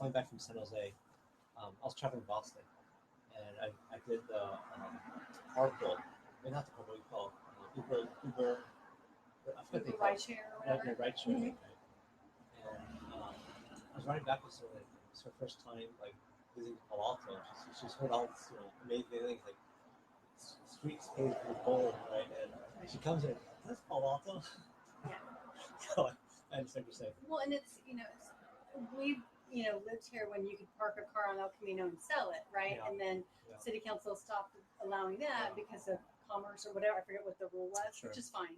coming back from San Jose. I was traveling to Boston, and I did the carpool. Not the carpool. What do you call it? Uber. I forget Uber rideshare or whatever. Right, right. And I was riding back with her. Like, it was her first time like visiting Palo Alto. She's heard all this amazing things like streets paved with gold, right? And she comes in. Is this Palo Alto? Yeah. So I understand what you're saying. Well, and it's we've lived here when you could park a car on El Camino and sell it, right? Yeah. And then city council stopped allowing that because of commerce or whatever. I forget what the rule was, which is fine.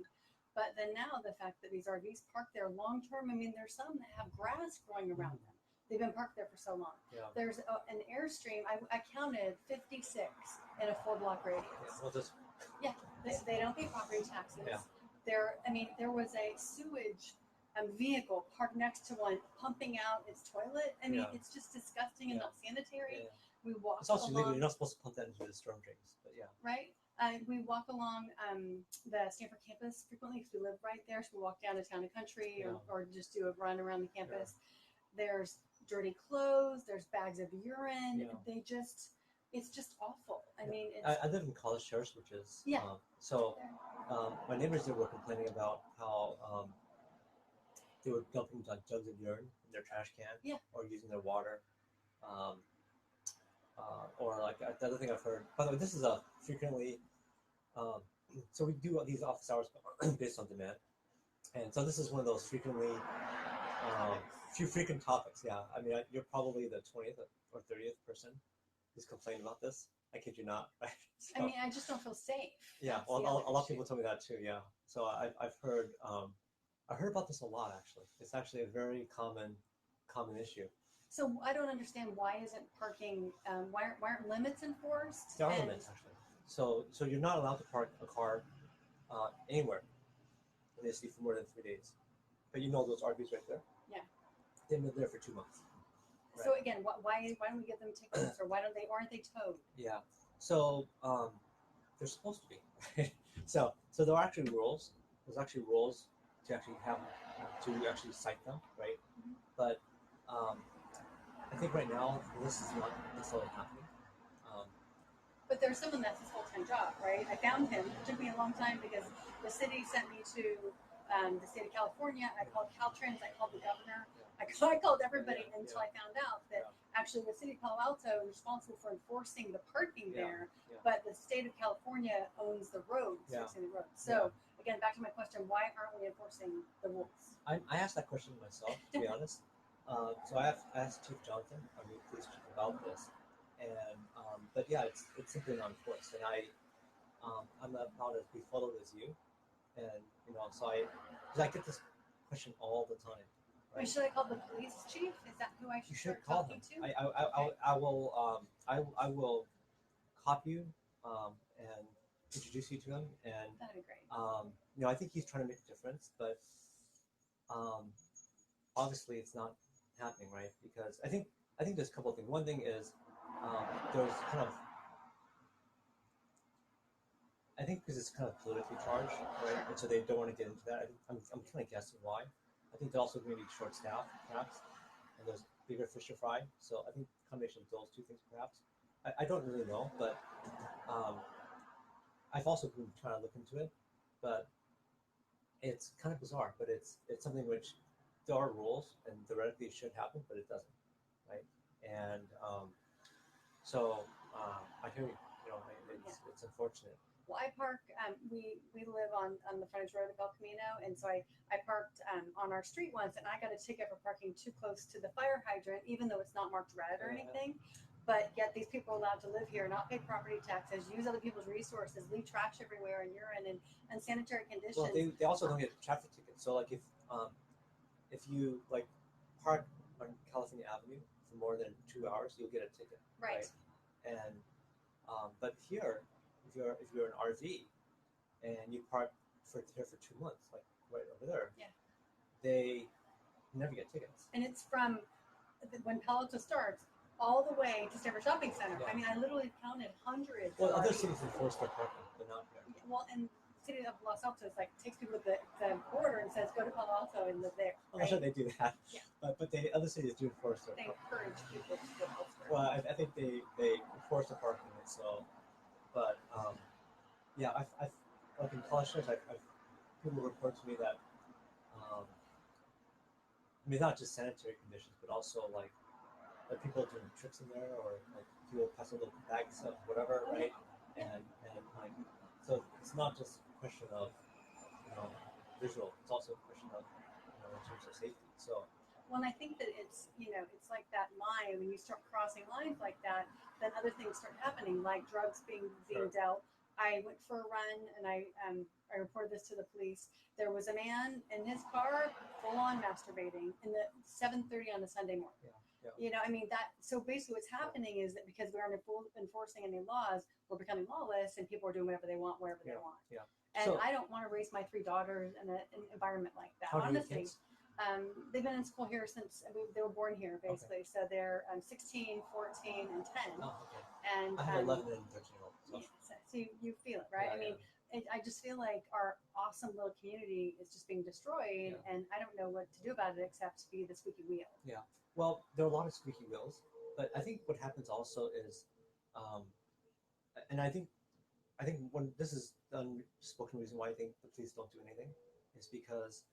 But then now the fact that these RVs park there long term, I mean, there's some that have grass growing around them. They've been parked there for so long. Yeah. There's an Airstream. I counted 56 in a 4-block radius. Yeah, They don't pay property taxes. Yeah. There was a sewage vehicle parked next to one, pumping out its toilet. I mean, it's just disgusting and not sanitary. Yeah. We walk. It's also illegal. You're not supposed to pump that into the storm drains, but yeah. Right. We walk along the Stanford campus frequently because we live right there. So we walk down to Town and Country or just do a run around the campus. Yeah. There's dirty clothes. There's bags of urine. Yeah. It's just awful. I mean, I live in College Terrace, which is my neighbors there were complaining about how they were dumping like jugs of urine in their trash can, or using their water, or like the other thing I've heard. By the way, this is a frequently. So we do these office hours based on demand, and so this is one of those few frequent topics. Yeah, I mean, you're probably the 20th or 30th person who's complained about this. I kid you not. Right? So, I mean, I just don't feel safe. Yeah, well, a lot of people tell me that too. Yeah, so I've heard about this a lot actually. It's actually a very common issue. So I don't understand why isn't parking? Why aren't limits enforced? There are limits actually. So you're not allowed to park a car anywhere in the city for more than 3 days. But those RVs right there? Yeah. They've been there for 2 months. Right. So again, why don't we give them tickets, or why aren't they towed? Yeah. So they're supposed to be. so there are actually rules. There's actually rules to actually have to actually cite them, right? Mm-hmm. But I think right now this is not necessarily happening. But there's someone that's his full-time job, right? I found him. It took me a long time because the city sent me to the state of California. I called Caltrans. I called the governor. I called everybody until I found out that actually the city of Palo Alto is responsible for enforcing the parking there, but the state of California owns the roads, fixing the roads. So again, back to my question, why aren't we enforcing the rules? I asked that question myself, to be honest. So I asked Chief Jonathan, our new police chief, about this. And but it's simply not enforced, and I'm about as befuddled as you, and so because I get this question all the time. Right? Wait, should I call the police chief? Is that who I should start call talking him. to? I will copy you and introduce you to him, and that'd be great. I think he's trying to make a difference, but obviously it's not happening, right? Because I think there's a couple of things. One thing is there's kind of, I think because it's kind of politically charged, right? And so they don't want to get into that. I'm kind of guessing why. I think they're also going to be short-staffed, perhaps, and there's bigger fish to fry. So I think a combination of those two things, perhaps. I don't really know, but I've also been trying to look into it, but it's kind of bizarre. But it's something which there are rules, and theoretically it should happen, but it doesn't, right? And so I hear you. It's unfortunate. Well, I park. We live on the frontage road of El Camino, and so I parked on our street once, and I got a ticket for parking too close to the fire hydrant, even though it's not marked red or anything. But yet these people are allowed to live here, not pay property taxes, use other people's resources, leave trash everywhere, and urine and unsanitary conditions. Well, they also don't get traffic tickets. So like if you like park on California Avenue for more than 2 hours, you'll get a ticket. Right. And but here, if you're an RV and you park here for 2 months, like right over there, they never get tickets. And it's from when Palo Alto starts all the way to Stanford Shopping Center. I mean, I literally counted hundreds. Well, other cities enforce their parking, but not here. Well, and city of Los Altos like takes people to the border and says go to Palo Alto and live there. I'm not sure they do that. Yeah. But they other cities do enforce their. They encourage people to go elsewhere. Well, I think they enforce the parking. So, but yeah, I've like in college trips, I've people report to me that I mean not just sanitary conditions, but also like people doing tricks in there or like people passing little bags of whatever, right? And like so it's not just a question of visual; it's also a question of in terms of safety. So. Well, and I think that it's it's like that line when you start crossing lines like that, then other things start happening, like drugs being Sure. dealt. I went for a run and I reported this to the police. There was a man in his car full on masturbating in the 7:30 on a Sunday morning. Yeah. I mean that. So basically, what's happening is that because we aren't enforcing any laws, we're becoming lawless, and people are doing whatever they want wherever they want. Yeah. And So, I don't want to raise my 3 daughters in an environment like that. how old are your Honestly. kids? They've been in school here since they were born here, basically. So they're 16, 14, and 10. Oh, okay. And I have 11 and 13-year-old. So. so you feel it, right? Yeah, I mean, I just feel like our awesome little community is just being destroyed, and I don't know what to do about it except to be the squeaky wheel. Yeah. Well, there are a lot of squeaky wheels, but I think what happens also is, and I think when this is the unspoken reason why I think the police don't do anything is because,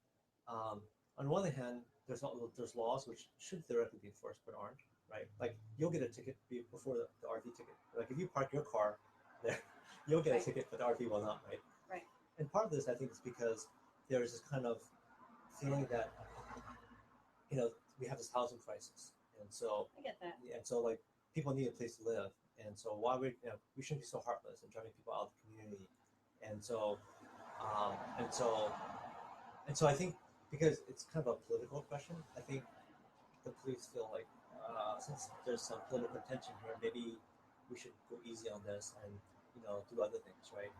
on one hand, there's laws which should theoretically be enforced but aren't, right? Like you'll get a ticket before the RV ticket. Like if you park your car there, you'll get a ticket, but the RV will not, right? Right. And part of this, I think, is because there's this kind of feeling that we have this housing crisis, and so I get that. and so like people need a place to live, and so why we shouldn't be so heartless and driving people out of the community, and so I think because it's kind of a political question, I think the police feel like since there's some political tension here, maybe we should go easy on this and do other things, right?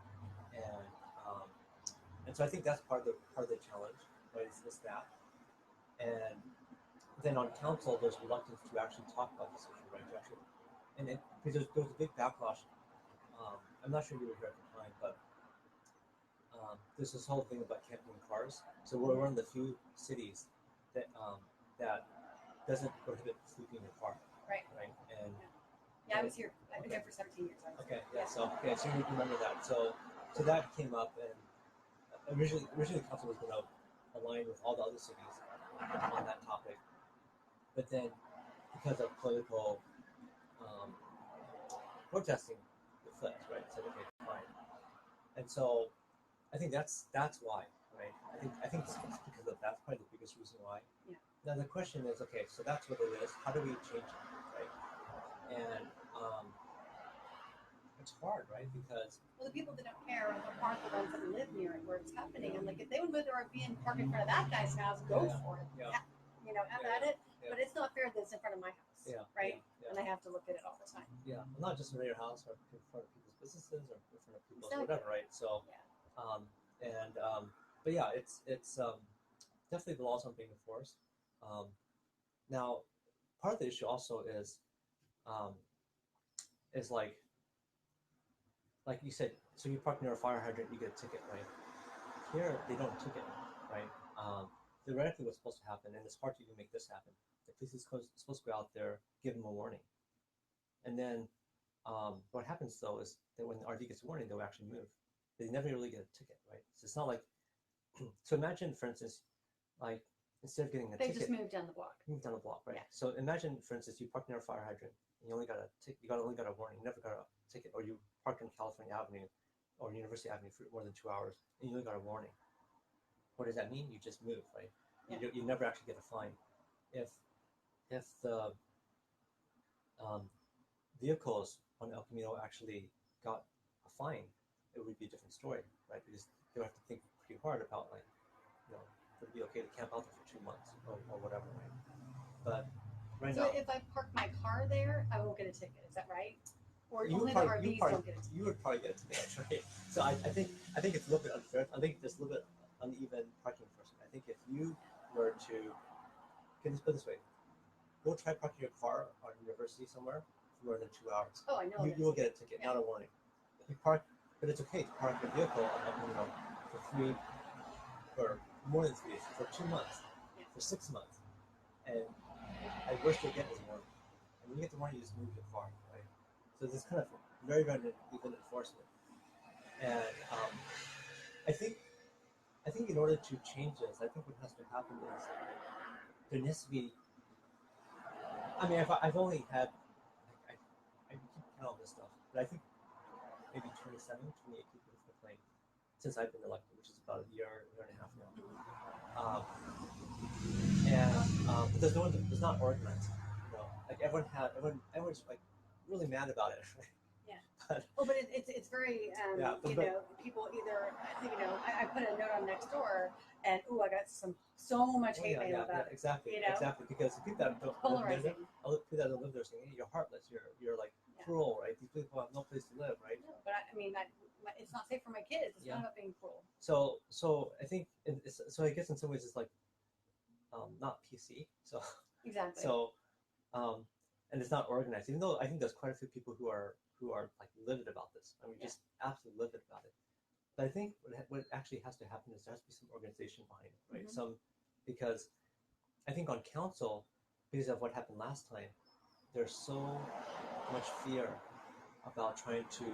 And so I think that's part of the challenge, right? Is that, and then on council, there's reluctance to actually talk about this issue, right? Because there was a big backlash. I'm not sure you were here at the time, but there's this whole thing about camping in cars. So we're one of the few cities that doesn't prohibit sleeping in a car. Right. Right. And yeah, I was here. I've been here for 17 years. Okay. Yeah. So you remember that. So that came up, and originally the council was going to align with all the other cities on that topic, but then because of political protesting, it flipped, right? It said, okay, fine. And so I think that's why, right? I think it's because of that's probably the biggest reason why. Yeah. Now the question is, okay, so that's what it is. How do we change it, right? And it's hard, right? Because the people that don't care aren't the ones that live near it where it's happening. And like if they would move their RV and park in front of that guy's house, go for it. Yeah. Have at it. Yeah. But it's not fair that it's in front of my house. Yeah. Right. Yeah. And I have to look at it all the time. Yeah. Well, not just in front of your house, or in front of people's businesses, or in front of people's whatever, right? So. Yeah. But yeah, it's definitely the laws aren't being enforced. Now, part of the issue also is like you said, so you park near a fire hydrant, you get a ticket, right? Here, they don't ticket, right? Theoretically, what's supposed to happen, and it's hard to even make this happen. The police is supposed to go out there, give them a warning, and then what happens though is that when the RV gets a warning, they'll actually move. They never really get a ticket, right? So it's not like. So imagine, for instance, like instead of getting a ticket, they just moved down the block. Moved down the block, right? Yeah. So imagine, for instance, you park near a fire hydrant, and you only got a ticket. You only got a warning. You never got a ticket, or you parked on California Avenue or University Avenue for more than 2 hours, and you only got a warning. What does that mean? You just move, right? Yeah. You never actually get a fine. If the vehicles on El Camino actually got a fine, it would be a different story, right? Because they would have to think pretty hard about would it be okay to camp out there for 2 months or whatever, right? But right now, if I park my car there, I won't get a ticket. Is that right? Or only the RVs don't get a ticket? You would probably get a ticket, right? So I think it's a little bit unfair. I think there's a little bit uneven parking enforcement. I think if you were to, let's put it this way, go try parking your car on University somewhere for more than 2 hours. Oh, I know. You will get a ticket, not a warning. If you park, but it's okay to park a vehicle, for for more than 3 days, for 2 months, for 6 months, and worst you'll get is a warning. And when you get the warning, you just move your car, right? So this kind of very, very uneven enforcement. And I think in order to change this, I think what has to happen is there needs to be. I mean, I've only had, I keep count all this stuff, but I think maybe 27, 28 people have complained since I've been elected, which is about a year and a half now. But there's not organized. Like everyone's like really mad about it. Right? Yeah. But it's very people either I put a note on next door and I got so much hate mail about it. Exactly, exactly, because the people that don't live there, people that don't live there saying, hey, you're heartless, you're like cruel, right? These people have no place to live, right? No, but I mean it's not safe for my kids. It's not about being cruel. So I think I guess in some ways it's like not PC. So exactly. So and it's not organized. Even though I think there's quite a few people who are like livid about this. I mean, just absolutely livid about it. But I think what actually has to happen is there has to be some organization behind it, right? Because I think on council, because of what happened last time, there's so much fear about trying to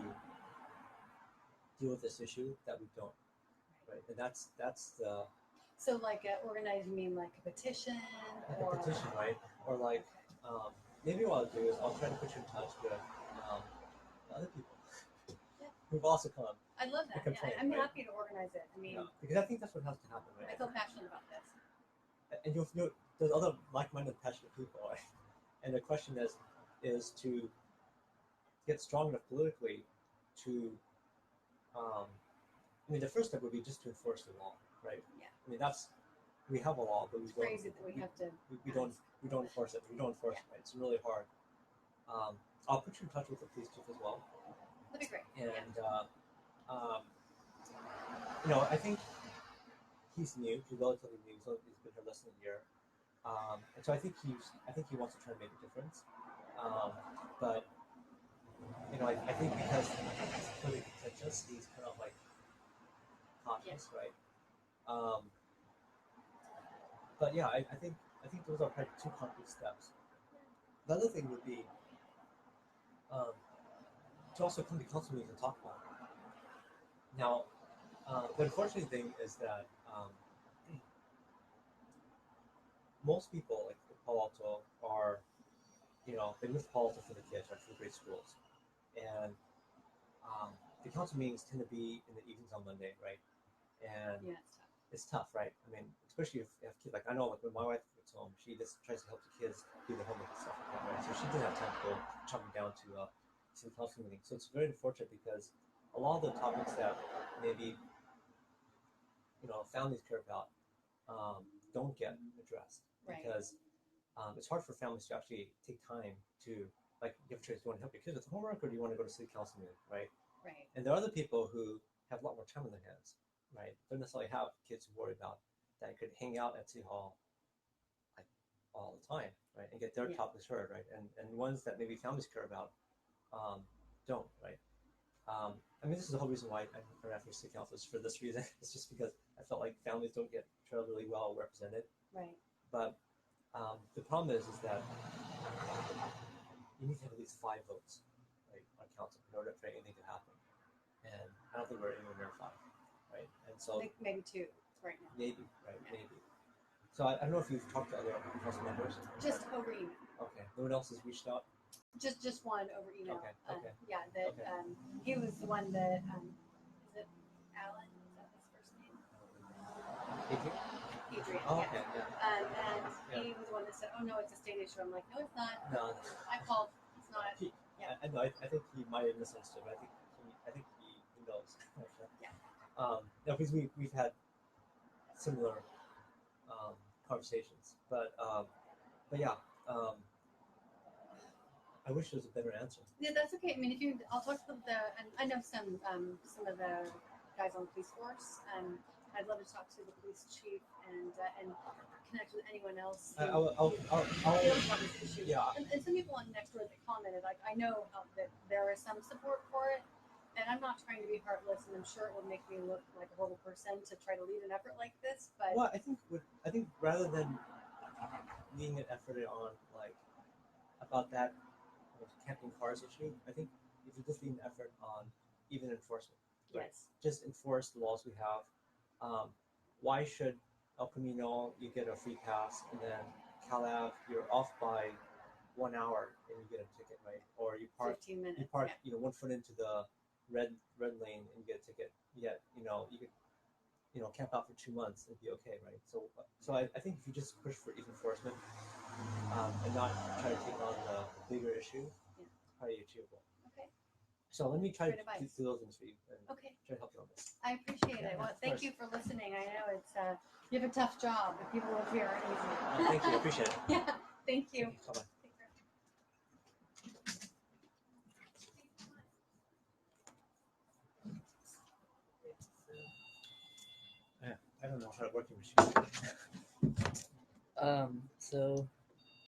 deal with this issue that we don't, right? And that's the. So like organized, you mean like a petition? Or a petition, right? Or like maybe what I'll do is I'll try to put you in touch with other people who've also come. I love that. Complain, I'm right? happy to organize it. I mean, because I think that's what has to happen, right? I feel passionate about this. And there's other like-minded, passionate people, right? And the question is to get strong enough politically to. I mean, the first step would be just to enforce the law, right? Yeah. I mean, we have a law, but we don't. Crazy that we have to. We don't enforce it. We don't enforce it. Right? It's really hard. I'll put you in touch with the police chief as well. That'd be great. And I think he's new. He's relatively new. He's been here less than a year. And so I think he wants to try to make a difference. But I think because it's really contentious, he's kind of like cautious, right? But yeah, I think those are probably two concrete steps. The other thing would be to also come to council meetings and talk about it. Now, the unfortunate thing is that most people, like in Palo Alto, are, they move to Palo Alto for the kids, right, for the great schools. And the council meetings tend to be in the evenings on Monday, right? And it's tough, right? I mean, especially if you have kids. Like I know, like when my wife gets home, she just tries to help the kids do the homework and stuff like that, right? So she doesn't have time to go chopping down to the council meeting. So it's very unfortunate because a lot of the topics that maybe families care about don't get addressed because it's hard for families to actually take time to like give a choice. Do you want to help your kids with homework or do you want to go to city council meeting, right? Right. And there are other people who have a lot more time on their hands, right? Don't necessarily have kids to worry about that could hang out at City Hall like all the time, right? And get their topics heard, right? And ones that maybe families care about don't, right? I mean, this is the whole reason why I'm running for city council is for this reason. It's just because I felt like families don't get really well represented. Right. But the problem is that you need to have at least 5 votes, right, on council in order for anything to happen. And I don't think we're anywhere near 5, right? And so I think maybe 2 right now. Maybe, right? Yeah. Maybe. So I don't know if you've talked to other council members. Just over email. Okay. No one else has reached out. Just one over email. Okay. Yeah. That he was the one that is it Alan? Is that his first name? Adrian. Oh, yeah. okay. Yeah. And he was the one that said, "Oh no, it's a state issue." I'm like, "No, it's not." No. I called. It's not. I know. I think he might have misunderstood. But I think he knows. Yeah. No, because we've had similar conversations, but yeah. I wish there was a better answer. Yeah, that's okay. I mean, I'll talk to and I know some of the guys on the police force. I'd love to talk to the police chief and connect with anyone else. I'll about this issue. Yeah. And some people on Nextdoor that commented, like I know that there is some support for it, And I'm not trying to be heartless, and I'm sure it would make me look like a horrible person to try to lead an effort like this. But Well, I think rather than leading an effort on like about that camping cars issue, I think if you just lead an effort on even enforcement, right? yes, Just enforce the laws we have. Why should El Camino you get a free pass and then Calab you're off by 1 hour and you get a ticket, right? Or 15 minutes. you park Yeah. 1 foot into the red lane and you get a ticket. Yet you could camp out for 2 months and be okay, right? So I think if you just push for even enforcement and not try to take on the bigger issue, probably achievable. Okay. So let me try Great to advice. do those things for you and Okay. try to help you on this. I appreciate it. Yeah, Well, of thank course. you for listening. I know it's you have a tough job. The people live here aren't easy. Thank you. I appreciate it. Yeah. Thank you. Bye bye. Take care. Yeah, I don't know how to work your machine. So